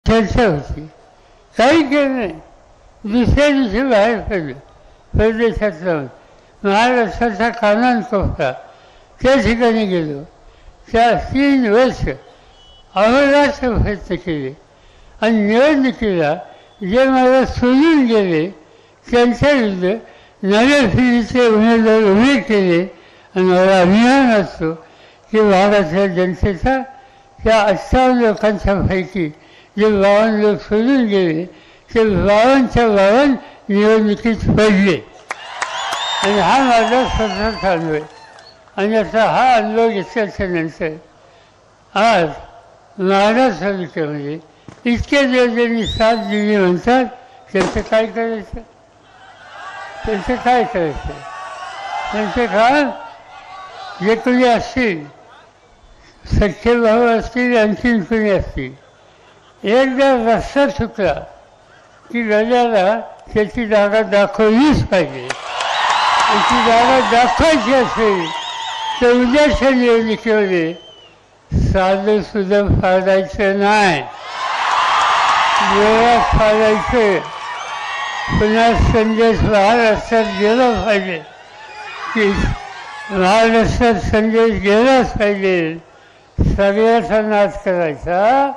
चर्चा होती. काही केलं नाही. दुसऱ्या दिवशी बाहेर पडलं. परदेशात जाऊन महाराष्ट्राचा कानाकोपरा त्या ठिकाणी गेलो. त्या 3 वर्ष अहोरात्र प्रयत्न केले आणि निवडणुकीला जे मला सोडून गेले त्यांच्याविरुद्ध नव्या पिढीचे उमेदवार उभे केले. आणि मला अभिमान असतो की भारताच्या जनतेचा त्या 58 लोकांच्या पैकी जे 52 लोक सोडून गेले ते 52च्या 52 निवडणुकीत पडले. आणि हा माझा स्वतःचा अनुभव आहे. आणि असा हा अनुभव घेतल्याच्या नंतर आज महाराष्ट्र तालुक्यामध्ये इतके ज्यांनी साथ दिली म्हणतात त्यांचं काय करायचं? त्यांचं काय करायचं? त्यांचे काम जे कोणी असतील सख्खे भाऊ असतील आणखीन कोणी असतील एकदा रस्ता चुकला की गजाला त्याची जागा दाखवलीच पाहिजे. त्याची जागा दाखवायची असेल तर उद्याच्या निवडणुकीमध्ये साधं सुद्धा फाडायचं नाही. जोरात फाडायचं. पुन्हा संदेश महाराष्ट्रात गेला पाहिजे की महाराष्ट्रात संदेश गेलाच पाहिजे. सगळ्याचा नाश करायचा